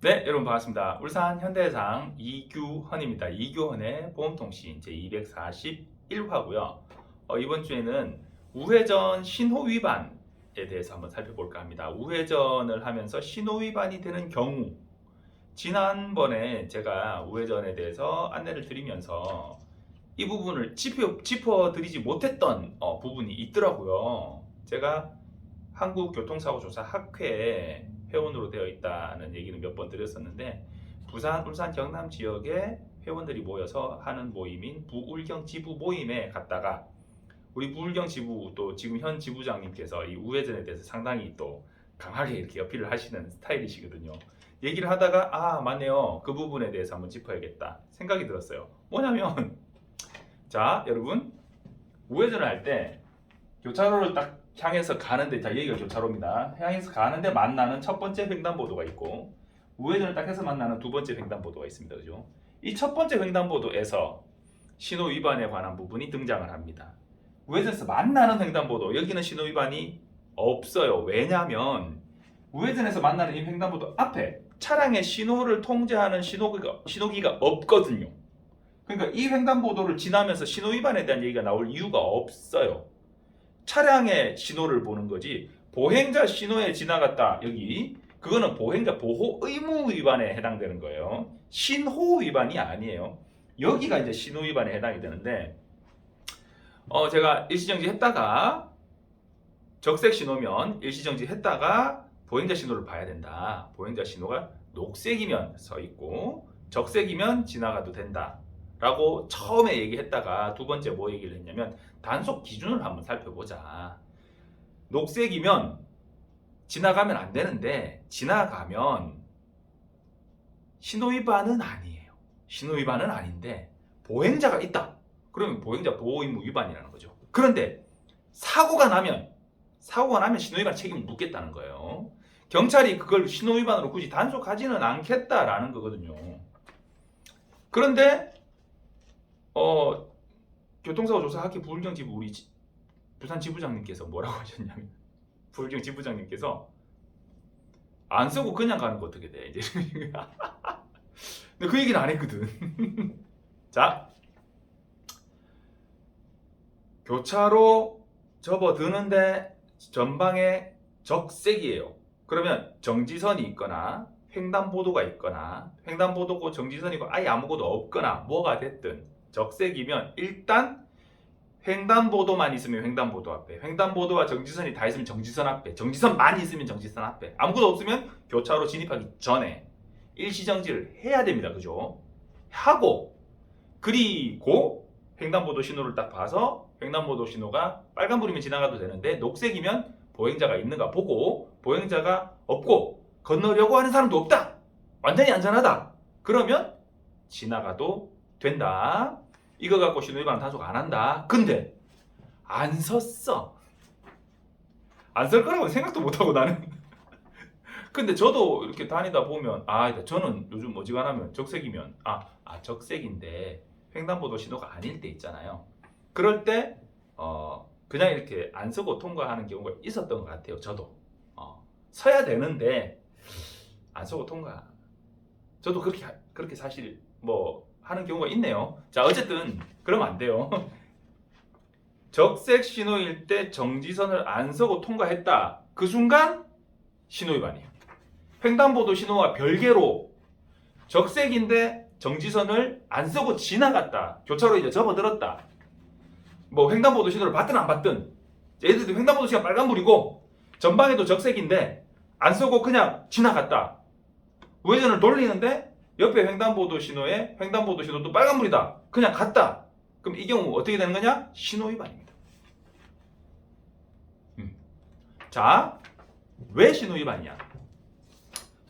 네, 여러분 반갑습니다. 울산 현대해상 이규헌입니다. 이규헌의 보험통신 제241화고요. 이번 주에는 우회전 신호 위반에 대해서 한번 살펴볼까 합니다. 우회전을 하면서 신호 위반이 되는 경우, 지난번에 제가 우회전에 대해서 안내를 드리면서 이 부분을 짚어드리지 못했던 부분이 있더라고요. 제가 한국교통사고조사학회에 회원으로 되어 있다는 얘기는 몇 번 드렸었는데, 부산, 울산, 경남 지역에 회원들이 모여서 하는 모임인 부울경 지부 모임에 갔다가 우리 부울경 지부 또 지금 현 지부장님께서 이 우회전에 대해서 상당히 또 강하게 이렇게 어필을 하시는 스타일이시거든요. 얘기를 하다가 맞네요, 그 부분에 대해서 한번 짚어야겠다 생각이 들었어요. 뭐냐면 자, 여러분, 우회전을 할 때 교차로를 딱 향해서 가는데, 자, 여기가 교차로입니다. 향해서 가는데 만나는 첫 번째 횡단보도가 있고, 우회전을 딱 해서 만나는 두 번째 횡단보도가 있습니다. 그죠? 이 첫 번째 횡단보도에서 신호 위반에 관한 부분이 등장을 합니다. 우회전에서 만나는 횡단보도, 여기는 신호 위반이 없어요. 왜냐하면 우회전에서 만나는 이 횡단보도 앞에 차량의 신호를 통제하는 신호기가 없거든요. 그러니까 이 횡단보도를 지나면서 신호 위반에 대한 얘기가 나올 이유가 없어요. 차량의 신호를 보는 거지, 보행자 신호에 지나갔다, 여기 그거는 보행자 보호 의무 위반에 해당되는 거예요. 신호 위반이 아니에요. 여기가 이제 신호 위반에 해당이 되는데, 제가 일시정지 했다가, 적색 신호면 일시정지 했다가 보행자 신호를 봐야 된다. 보행자 신호가 녹색이면 서 있고 적색이면 지나가도 된다 라고 처음에 얘기했다가, 두 번째 뭐 얘기를 했냐면 단속 기준을 한번 살펴보자. 녹색이면 지나가면 안 되는데, 지나가면 신호위반은 아니에요. 신호위반은 아닌데 보행자가 있다, 그러면 보행자 보호의무 위반이라는 거죠. 그런데 사고가 나면 신호위반 책임을 묻겠다는 거예요. 경찰이 그걸 신호위반으로 굳이 단속하지는 않겠다라는 거거든요. 그런데 교통사고 조사학회 부울경 지부 우리 부산 지부장님께서 뭐라고 하셨냐면, 부울경 지부장님께서 안 쓰고 그냥 가는 거 어떻게 돼? 이제 근데 그 얘기는 안 했거든. 자, 교차로 접어드는데 전방에 적색이에요. 그러면 정지선이 있거나 횡단보도가 있거나, 횡단보도고 정지선이고 아예 아무것도 없거나 뭐가 됐든 적색이면 일단 횡단보도만 있으면 횡단보도 앞에, 횡단보도와 정지선이 다 있으면 정지선 앞에, 정지선만 있으면 정지선 앞에, 아무것도 없으면 교차로 진입하기 전에 일시정지를 해야 됩니다. 그죠? 하고, 그리고 횡단보도 신호를 딱 봐서 횡단보도 신호가 빨간불이면 지나가도 되는데 녹색이면 보행자가 있는가 보고, 보행자가 없고 건너려고 하는 사람도 없다, 완전히 안전하다, 그러면 지나가도 된다. 이거 갖고 신호위반 단속 안 한다. 근데 안 섰어. 안 쓸 거라고 생각도 못하고 나는. 근데 저도 이렇게 다니다 보면, 저는 요즘 어지간하면 적색이면 적색인데 횡단보도 신호가 아닐 때 있잖아요. 그럴 때 그냥 이렇게 안 서고 통과하는 경우가 있었던 것 같아요. 저도 서야 되는데 안 서고 통과, 저도 그렇게 사실 뭐 하는 경우가 있네요. 자, 어쨌든 그러면 안 돼요. 적색 신호일 때 정지선을 안 서고 통과했다, 그 순간 신호위반이에요. 횡단보도 신호와 별개로 적색인데 정지선을 안 서고 지나갔다, 교차로 이제 접어들었다, 뭐 횡단보도 신호를 받든 안 받든, 예를 들어 횡단보도 신호가 빨간불이고 전방에도 적색인데 안 서고 그냥 지나갔다, 우회전을 돌리는데 옆에 횡단보도 신호에 횡단보도 신호도 빨간불이다, 그냥 갔다, 그럼 이 경우 어떻게 되는 거냐? 신호위반입니다. 자, 왜 신호위반이냐?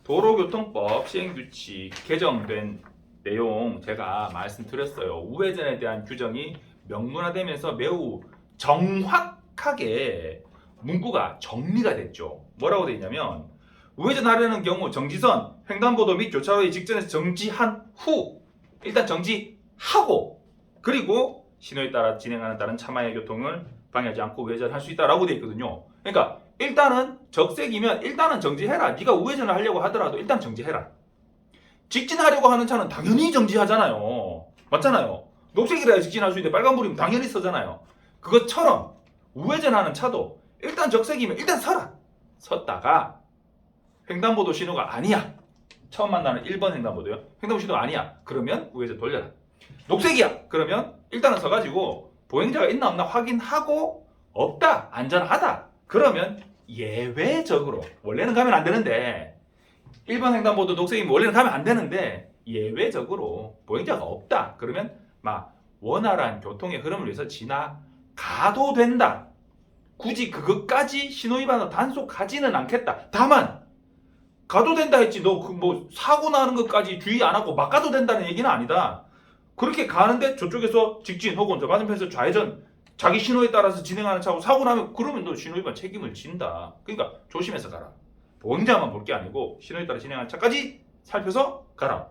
도로교통법 시행규칙 개정된 내용 제가 말씀드렸어요. 우회전에 대한 규정이 명문화되면서 매우 정확하게 문구가 정리가 됐죠. 뭐라고 되어 있냐면, 우회전하려는 경우 정지선, 횡단보도 및 교차로의 직전에서 정지한 후 일단 정지하고, 그리고 신호에 따라 진행하는 다른 차량의 교통을 방해하지 않고 우회전할 수 있다라고 되어 있거든요. 그러니까 일단은 적색이면 일단은 정지해라. 네가 우회전을 하려고 하더라도 일단 정지해라. 직진하려고 하는 차는 당연히 정지하잖아요. 맞잖아요. 녹색이라야 직진할 수 있는데 빨간불이면 당연히 서잖아요. 그것처럼 우회전하는 차도 일단 적색이면 일단 서라. 섰다가 횡단보도 신호가 아니야. 처음 만나는 1번 횡단보도요. 횡단보도 신호가 아니야. 그러면 우회전 돌려라. 녹색이야. 그러면 일단은 서가지고 보행자가 있나 없나 확인하고 없다. 안전하다. 그러면 예외적으로 원래는 가면 안 되는데 1번 횡단보도 녹색이면 원래는 가면 안 되는데 예외적으로 보행자가 없다. 그러면 막 원활한 교통의 흐름을 위해서 지나가도 된다. 굳이 그것까지 신호위반으로 단속하지는 않겠다. 다만 가도 된다 했지 너 그 뭐 사고 나는 것까지 주의 안 하고 막 가도 된다는 얘기는 아니다. 그렇게 가는데 저쪽에서 직진 혹은 저 맞은편에서 좌회전 자기 신호에 따라서 진행하는 차고 사고 나면 그러면 너 신호위반 책임을 진다. 그러니까 조심해서 가라. 보행자만 볼 게 아니고 신호에 따라 진행하는 차까지 살펴서 가라.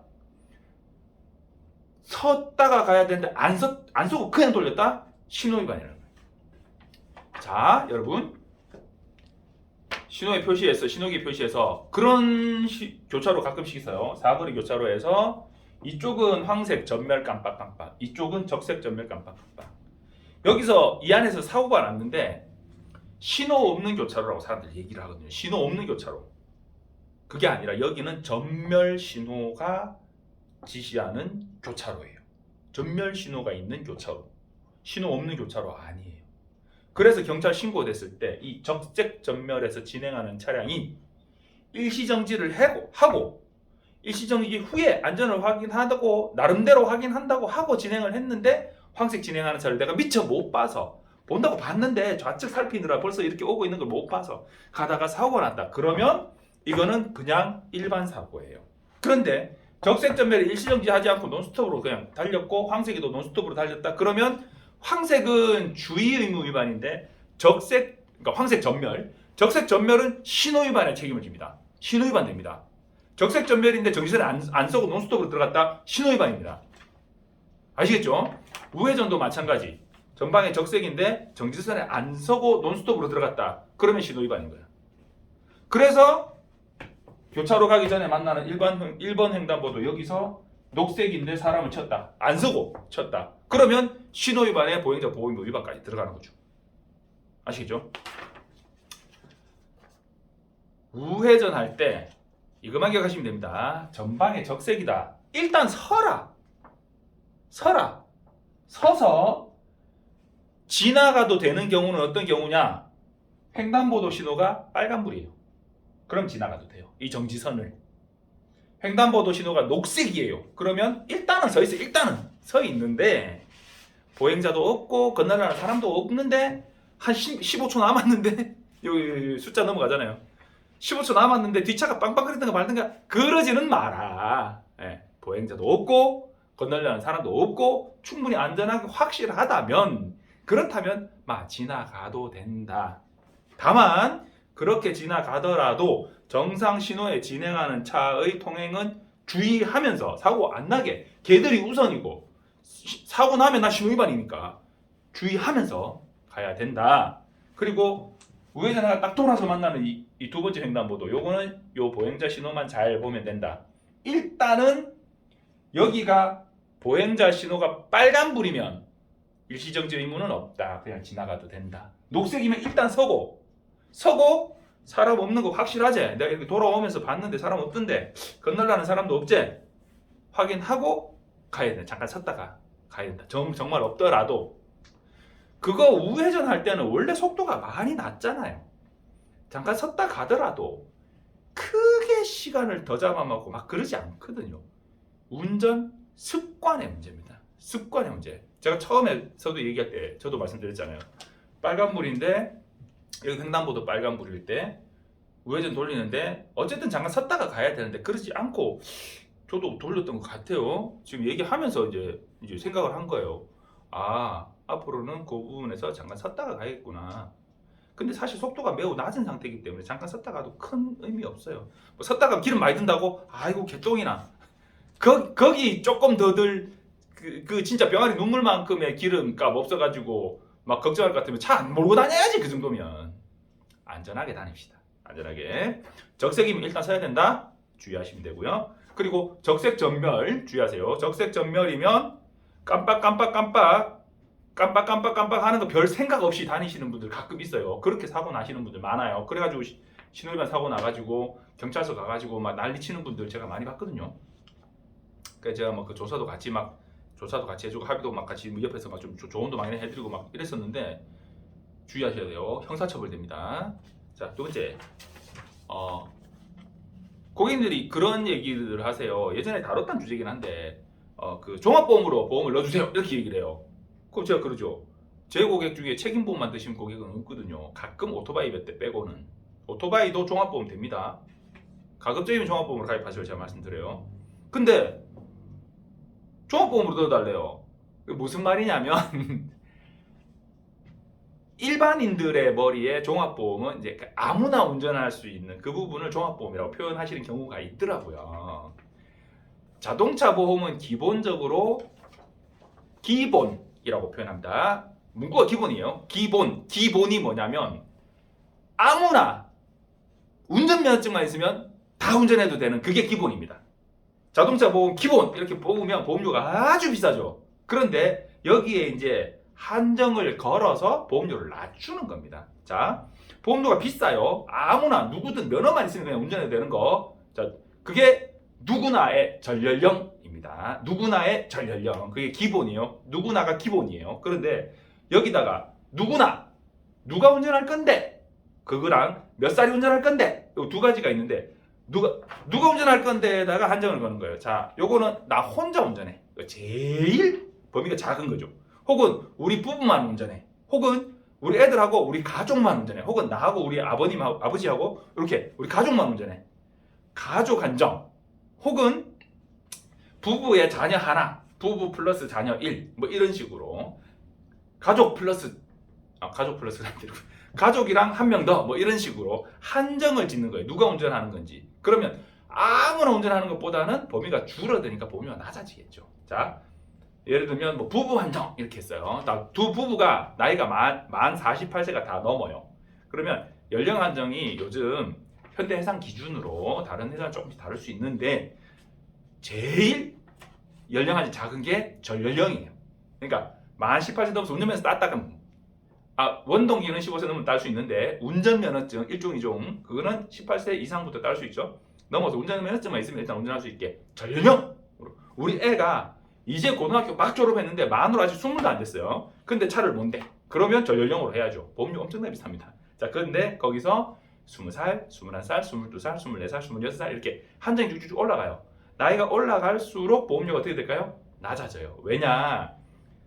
섰다가 가야 되는데 안 서고 그냥 돌렸다? 신호위반이라는 거예요. 자, 여러분 신호의 표시에서 신호기 표시에서 그런 교차로 가끔씩 있어요. 사거리 교차로에서 이쪽은 황색 전멸 깜빡깜빡, 이쪽은 적색 전멸 깜빡깜빡. 여기서 이 안에서 사고가 났는데 신호 없는 교차로라고 사람들이 얘기를 하거든요. 신호 없는 교차로. 그게 아니라 여기는 전멸 신호가 지시하는 교차로예요. 전멸 신호가 있는 교차로. 신호 없는 교차로 아니에요. 그래서 경찰 신고됐을 때 이 적색 전멸에서 진행하는 차량이 일시정지를 하고 일시정지 후에 안전을 확인하고 나름대로 확인한다고 하고 진행을 했는데 황색 진행하는 차를 내가 미처 못 봐서 본다고 봤는데 좌측 살피느라 벌써 이렇게 오고 있는 걸 못 봐서 가다가 사고가 났다. 그러면 이거는 그냥 일반 사고예요. 그런데 적색 전멸에 일시정지하지 않고 논스톱으로 그냥 달렸고 황색이도 논스톱으로 달렸다. 그러면 황색은 주의 의무 위반인데 그러니까 황색 전멸, 적색 전멸은 신호 위반에 책임을 집니다. 신호 위반 됩니다. 적색 전멸인데 정지선에 안 서고 논스톱으로 들어갔다? 신호 위반입니다. 아시겠죠? 우회전도 마찬가지. 전방에 적색인데 정지선에 안 서고 논스톱으로 들어갔다. 그러면 신호 위반인 거야. 그래서 교차로 가기 전에 만나는 1번 횡단보도 여기서 녹색인데 사람을 쳤다. 안 서고 쳤다. 그러면 신호 위반에 보행자 보호의무 위반까지 들어가는 거죠. 아시겠죠? 우회전할 때 이것만 기억하시면 됩니다. 전방에 적색이다. 일단 서라. 서서 지나가도 되는 경우는 어떤 경우냐? 횡단보도 신호가 빨간불이에요. 그럼 지나가도 돼요. 이 정지선을. 횡단보도 신호가 녹색이에요. 그러면 일단은 서 있어요. 일단은 서 있는데 보행자도 없고 건너가는 사람도 없는데 한 15초 남았는데 여기 숫자 넘어가잖아요. 15초 남았는데 뒷차가 빵빵거리든가 말든가 그러지는 마라. 예, 보행자도 없고 건너려는 사람도 없고 충분히 안전하게 확실하다면 그렇다면 지나가도 된다. 다만 그렇게 지나가더라도 정상 신호에 진행하는 차의 통행은 주의하면서 사고 안 나게 걔들이 우선이고 사고 나면 나 신호 위반이니까 주의하면서 가야 된다. 그리고 우회전하다 딱 돌아서 만나는 이 두 번째 횡단보도 요거는 요 보행자 신호만 잘 보면 된다. 일단은 여기가 보행자 신호가 빨간불이면 일시정지 의무는 없다. 그냥 지나가도 된다. 녹색이면 일단 서고 사람 없는 거 확실하지? 내가 이렇게 돌아오면서 봤는데 사람 없던데 건너려는 사람도 없지? 확인하고 가야 돼. 잠깐 섰다가 가야 된다. 정말 없더라도 그거 우회전할 때는 원래 속도가 많이 낮잖아요. 잠깐 섰다 가더라도 크게 시간을 더 잡아먹고 막 그러지 않거든요. 운전 습관의 문제입니다. 습관의 문제. 제가 처음에서도 얘기할 때 저도 말씀드렸잖아요. 빨간불인데 여기 횡단보도 빨간불일 때 우회전 돌리는데 어쨌든 잠깐 섰다가 가야 되는데 그러지 않고 저도 돌렸던 것 같아요. 지금 얘기하면서 이제 생각을 한 거예요. 앞으로는 그 부분에서 잠깐 섰다가 가야겠구나. 근데 사실 속도가 매우 낮은 상태이기 때문에 잠깐 섰다가도 큰 의미 없어요. 뭐 섰다가 기름 많이 든다고 아이고 개똥이나 거기 조금 더들 그 진짜 병아리 눈물만큼의 기름값 없어가지고 막 걱정할 것 같으면 차 안 몰고 다녀야지. 그 정도면 안전하게 다닙시다. 안전하게. 적색이면 일단 서야 된다. 주의하시면 되고요. 그리고 적색전멸 주의하세요. 적색전멸이면 깜빡깜빡깜빡 하는 거 별 생각 없이 다니시는 분들 가끔 있어요. 그렇게 사고 나시는 분들 많아요. 그래가지고 신호위반 사고 나가지고 경찰서 가가지고 막 난리치는 분들 제가 많이 봤거든요. 그래서 제가 뭐 그 조사도 같이 해주고 합의도 막 같이 옆에서 막 좀 조언도 많이 해드리고 막 이랬었는데 주의하셔야 돼요. 형사처벌됩니다. 자, 두 번째, 고객님들이 그런 얘기를 하세요. 예전에 다뤘던 주제긴 한데 그 종합보험으로 보험을 넣어주세요 이렇게 얘기를 해요. 그럼 제가 그러죠. 제 고객 중에 책임보험만 드신 고객은 없거든요. 가끔 오토바이 몇 대 빼고는. 오토바이도 종합보험 됩니다. 가급적이면 종합보험으로 가입하시고 제가 말씀드려요. 근데 종합보험으로 넣어달래요. 무슨 말이냐면 일반인들의 머리에 종합보험은 이제 아무나 운전할 수 있는 그 부분을 종합보험이라고 표현하시는 경우가 있더라고요. 자동차 보험은 기본적으로 기본이라고 표현합니다. 문구가 기본이에요. 기본이 뭐냐면 아무나 운전면허증만 있으면 다 운전해도 되는 그게 기본입니다. 자동차 보험 기본 이렇게 뽑으면 보험료가 아주 비싸죠. 그런데 여기에 이제 한정을 걸어서 보험료를 낮추는 겁니다. 자, 보험료가 비싸요. 아무나 누구든 면허만 있으면 그냥 운전해도 되는 거. 자, 그게 누구나의 전연령입니다. 누구나의 전연령. 그게 기본이에요. 누구나가 기본이에요. 그런데 여기다가 누가 운전할 건데 그거랑 몇 살이 운전할 건데 이 두 가지가 있는데 누가 운전할 건데다가 한정을 거는 거예요. 자, 요거는 나 혼자 운전해. 제일 범위가 작은 거죠. 혹은 우리 부부만 운전해. 혹은 우리 애들하고 우리 가족만 운전해. 혹은 나하고 우리 아버지하고 이렇게 우리 가족만 운전해. 가족 한정. 혹은 부부의 자녀 하나, 부부 플러스 자녀 1, 뭐 이런 식으로 가족이랑 한 명 더 뭐 이런 식으로 한정을 짓는 거예요. 누가 운전하는 건지. 그러면 아무나 운전하는 것보다는 범위가 줄어드니까 보험료가 낮아지겠죠. 자, 예를 들면 뭐 부부 한정 이렇게 했어요. 두 부부가 나이가 만 48세가 다 넘어요. 그러면 연령 한정이 요즘 현대해상 기준으로 다른 회사는 조금씩 다를 수 있는데 제일 연령 한정 작은 게 전연령이에요. 그러니까 만 18세 넘어서 운전면허 땄다가 원동기는 15세 넘으면 딸 수 있는데 운전면허증 1종 2종 그거는 18세 이상부터 딸 수 있죠. 넘어서 운전면허증만 있으면 일단 운전할 수 있게 전연령. 우리 애가 이제 고등학교 막 졸업했는데 만으로 아직 20도 안 됐어요. 근데 차를 못 대. 그러면 전연령으로 해야죠. 보험료 엄청나게 비쌉니다. 자, 그런데 거기서 20살, 21살, 22살, 24살, 26살 이렇게 한정이 쭉쭉 올라가요. 나이가 올라갈수록 보험료가 어떻게 될까요? 낮아져요. 왜냐?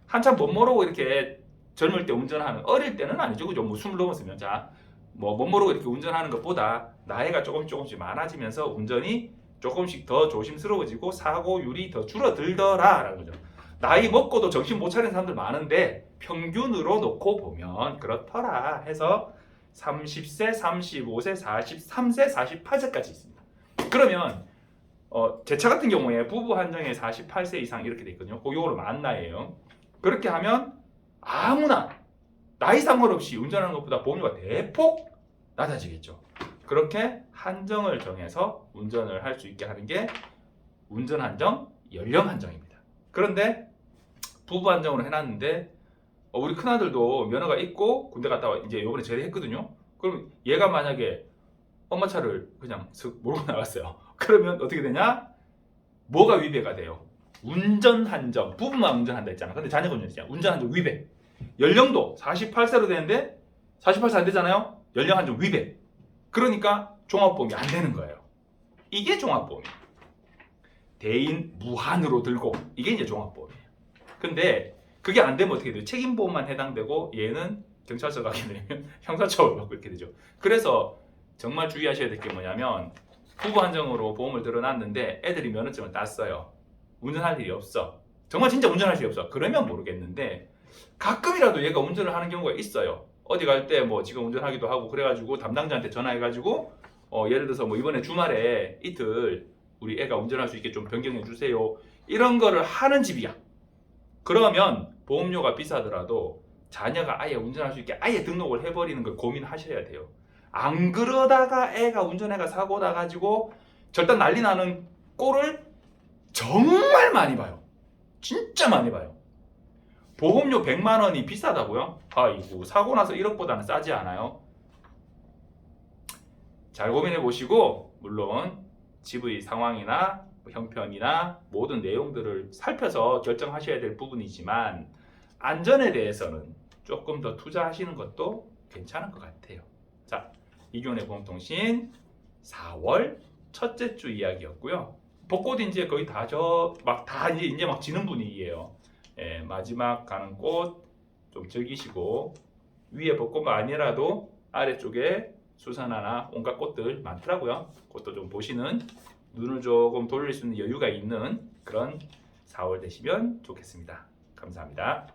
한참 못 모르고 이렇게 젊을 때 운전하는, 어릴 때는 아니죠. 그죠? 뭐 20 넘었으면. 자, 뭐 못 모르고 이렇게 운전하는 것보다 나이가 조금씩 많아지면서 운전이 조금씩 더 조심스러워지고 사고율이 더 줄어들더라라는 거죠. 나이 먹고도 정신 못 차리는 사람들 많은데 평균으로 놓고 보면 그렇더라 해서 30세, 35세, 43세, 48세까지 있습니다. 그러면 제 차 같은 경우에 부부 한정에 48세 이상 이렇게 돼 있거든요. 그거로 만 나이에요. 그렇게 하면 아무나 나이 상관없이 운전하는 것보다 보험료가 대폭 낮아지겠죠. 그렇게 한정을 정해서 운전을 할 수 있게 하는 게 운전 한정, 연령 한정입니다. 그런데 부부 한정으로 해놨는데 우리 큰아들도 면허가 있고 군대 갔다 와 이제 요번에 제대했거든요. 그럼 얘가 만약에 엄마 차를 그냥 슥 몰고 나갔어요. 그러면 어떻게 되냐? 뭐가 위배가 돼요? 운전 한정, 부부만 운전한다 했잖아. 근데 자녀가 운전했잖아. 운전 한정 위배. 연령도 48세로 되는데 48세 안 되잖아요. 연령 한정 위배. 그러니까 종합보험이 안 되는 거예요. 이게 종합보험이에요. 대인 무한으로 들고 이게 이제 종합보험이에요. 근데 그게 안 되면 어떻게 돼요? 책임보험만 해당되고 얘는 경찰서 가게 되면 형사처벌 받고 이렇게 되죠. 그래서 정말 주의하셔야 될 게 뭐냐면 부부 한정으로 보험을 들어놨는데 애들이 면허증을 땄어요. 운전할 일이 없어. 정말 진짜 운전할 일이 없어. 그러면 모르겠는데 가끔이라도 얘가 운전을 하는 경우가 있어요. 어디 갈 때 뭐 지금 운전하기도 하고 그래가지고 담당자한테 전화해가지고 예를 들어서 뭐 이번에 주말에 이틀 우리 애가 운전할 수 있게 좀 변경해 주세요. 이런 거를 하는 집이야. 그러면 보험료가 비싸더라도 자녀가 아예 운전할 수 있게 아예 등록을 해버리는 걸 고민하셔야 돼요. 안 그러다가 애가 운전해가 사고 나가지고 절단 난리 나는 꼴을 정말 많이 봐요. 진짜 많이 봐요. 보험료 100만 원이 비싸다고요? 아이고, 사고 나서 1억보다는 싸지 않아요? 잘 고민해 보시고, 물론 집의 상황이나 형편이나 모든 내용들을 살펴서 결정하셔야 될 부분이지만 안전에 대해서는 조금 더 투자하시는 것도 괜찮은 것 같아요. 자, 이규원의 보험통신 4월 첫째 주 이야기였고요. 벚꽃 이제 거의 다 이제 막 지는 분위기예요. 예, 마지막 가는 꽃 좀 즐기시고, 위에 벚꽃만 아니라도 아래쪽에 수산화나 온갖 꽃들 많더라고요. 그것도 좀 보시는, 눈을 조금 돌릴 수 있는 여유가 있는 그런 4월 되시면 좋겠습니다. 감사합니다.